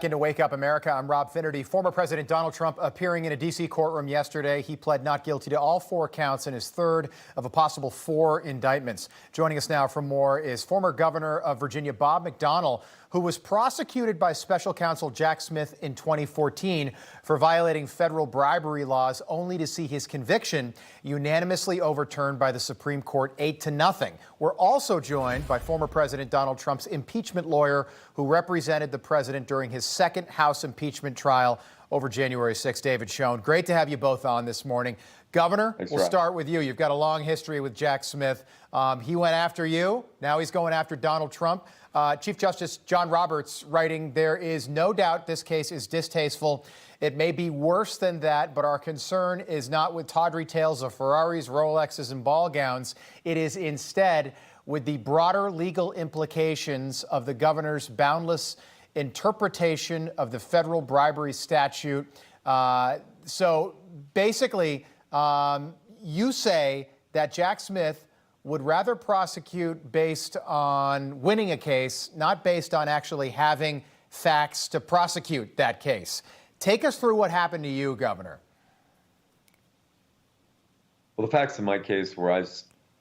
Into Wake Up America, I'm Rob Finnerty. Former President Donald Trump appearing in a D.C. courtroom yesterday. He pled not guilty to all 4 counts in his third of a possible 4 indictments. Joining us now for more is former Governor of Virginia, Bob McDonnell, who was prosecuted by special counsel Jack Smith in 2014 for violating federal bribery laws, only to see his conviction unanimously overturned by the Supreme Court 8-0. We're also joined by former President Donald Trump's impeachment lawyer, who represented the president during his second House impeachment trial over January 6th, David Schoen. Great to have you both on this morning. Governor, we'll start with you. You've got a long history with Jack Smith. He went after you. Now he's going after Donald Trump. Chief Justice John Roberts writing, "There is no doubt this case is distasteful. It may be worse than that, but our concern is not with tawdry tales of Ferraris, Rolexes, and ball gowns. It is instead with the broader legal implications of the governor's boundless interpretation of the federal bribery statute." So basically, you say that Jack Smith would rather prosecute based on winning a case, not based on actually having facts to prosecute that case. Take us through what happened to you, Governor. Well, the facts in my case were I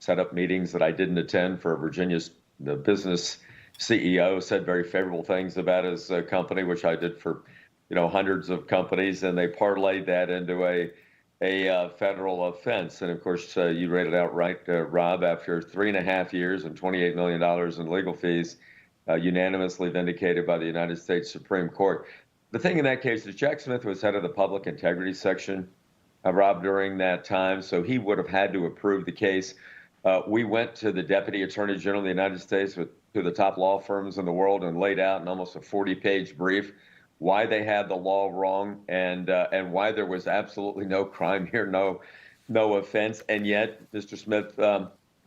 set up meetings that I didn't attend for Virginia's the business CEO, said very favorable things about his company, which I did for hundreds of companies, and they parlayed that into a federal offense. And of course, you read it out right, Rob, after 3.5 years and $28 million in legal fees, unanimously vindicated by the United States Supreme Court. The thing in that case is Jack Smith was head of the public integrity section, Rob, during that time, so he would have had to approve the case. We went to the Deputy Attorney General of the United States, to the top law firms in the world, and laid out in almost a 40-page brief why they had the law wrong and why there was absolutely no crime here, no offense. And yet Mr. Smith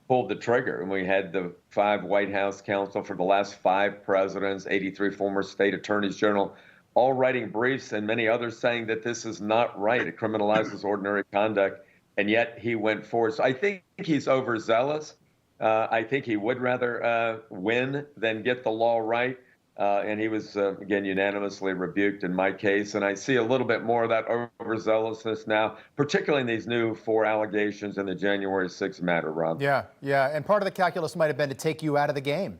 pulled the trigger, and we had the 5 White House counsel for the last 5 presidents, 83 former state attorneys general, all writing briefs, and many others saying that this is not right. It criminalizes ordinary conduct, and yet he went forward. So I think he's overzealous. I think he would rather win than get the law right. And he was, again, unanimously rebuked in my case. And I see a little bit more of that overzealousness now, particularly in these new 4 allegations in the January 6th matter, Rob. Yeah. And part of the calculus might have been to take you out of the game.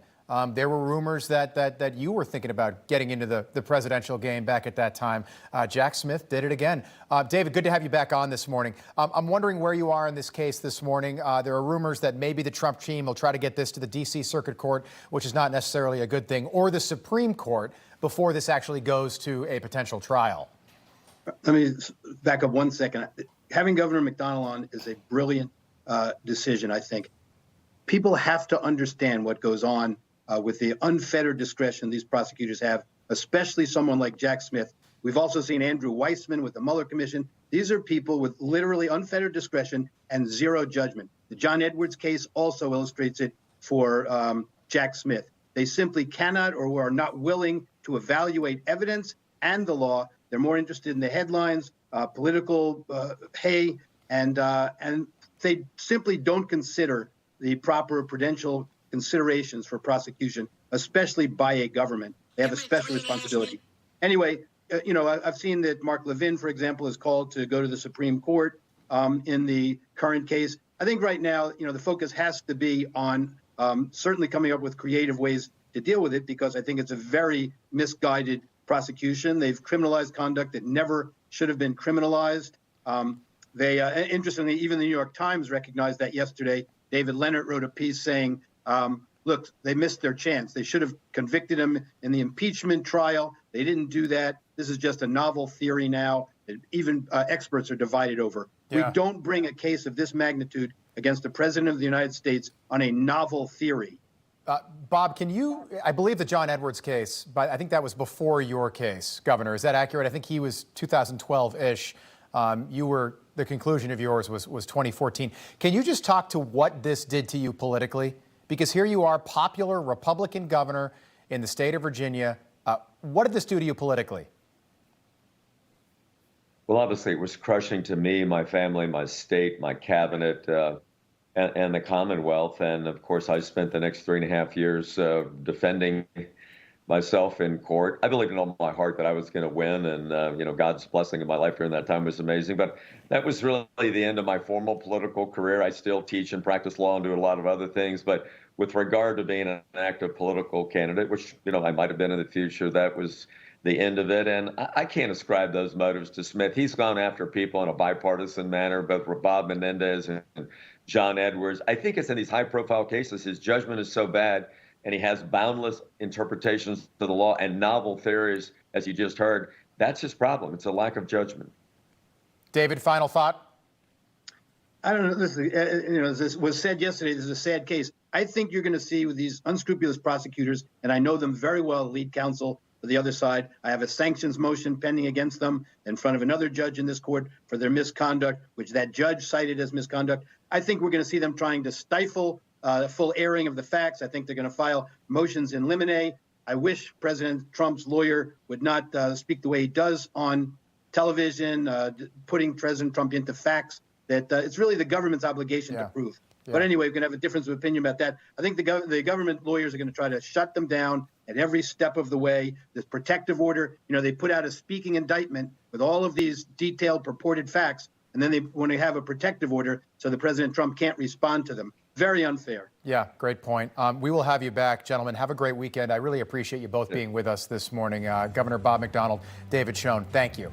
There were rumors that you were thinking about getting into the presidential game back at that time. Jack Smith did it again. David, good to have you back on this morning. I'm wondering where you are in this case this morning. There are rumors that maybe the Trump team will try to get this to the D.C. Circuit Court, which is not necessarily a good thing, or the Supreme Court before this actually goes to a potential trial. Let me back up 1 second. Having Governor McDonnell on is a brilliant decision, I think. People have to understand what goes on with the unfettered discretion these prosecutors have, especially someone like Jack Smith. We've also seen Andrew Weissman with the Mueller Commission. These are people with literally unfettered discretion and zero judgment. The John Edwards case also illustrates it for Jack Smith. They simply cannot or are not willing to evaluate evidence and the law. They're more interested in the headlines, political hay, and they simply don't consider the proper prudential considerations for prosecution, especially by a government. They have a special responsibility. Anyway, I've seen that Mark Levin, for example, is called to go to the Supreme Court in the current case. I think right now, the focus has to be on certainly coming up with creative ways to deal with it, because I think it's a very misguided prosecution. They've criminalized conduct that never should have been criminalized. Interestingly, even the New York Times recognized that yesterday. David Leonard wrote a piece saying, look, they missed their chance. They should have convicted him in the impeachment trial. They didn't do that. This is just a novel theory now that even experts are divided over. Yeah. We don't bring a case of this magnitude against the president of the United States on a novel theory. Bob, I believe the John Edwards case, but I think that was before your case, Governor. Is that accurate? I think he was 2012-ish. The conclusion of yours was 2014. Can you just talk to what this did to you politically? Because here you are, popular Republican governor in the state of Virginia. What did this do to you politically? Well, obviously, it was crushing to me, my family, my state, my cabinet, and the Commonwealth. And of course, I spent the next 3.5 years defending myself in court. I believed in all my heart that I was going to win, and God's blessing in my life during that time was amazing. But that was really the end of my formal political career. I still teach and practice law and do a lot of other things, but with regard to being an active political candidate, which I might have been in the future, that was the end of it. And I can't ascribe those motives to Smith. He's gone after people in a bipartisan manner, both Bob Menendez and John Edwards. I think it's in these high-profile cases, his judgment is so bad, and he has boundless interpretations to the law and novel theories, as you just heard. That's his problem. It's a lack of judgment. David, final thought? I don't know. Listen, as this was said yesterday, this is a sad case. I think you're going to see with these unscrupulous prosecutors, and I know them very well, lead counsel for the other side. I have a sanctions motion pending against them in front of another judge in this court for their misconduct, which that judge cited as misconduct. I think we're going to see them trying to stifle full airing of the facts. I think they're going to file motions in limine. I wish President Trump's lawyer would not speak the way he does on television, putting President Trump into facts that it's really the government's obligation to prove. Yeah. But anyway, we're going to have a difference of opinion about that. I think the government lawyers are going to try to shut them down at every step of the way. This protective order, they put out a speaking indictment with all of these detailed purported facts, and then they want to have a protective order so that President Trump can't respond to them. Very unfair. Yeah, great point. We will have you back, gentlemen. Have a great weekend. I really appreciate you both being with us this morning. Governor Bob McDonnell, David Schoen, thank you.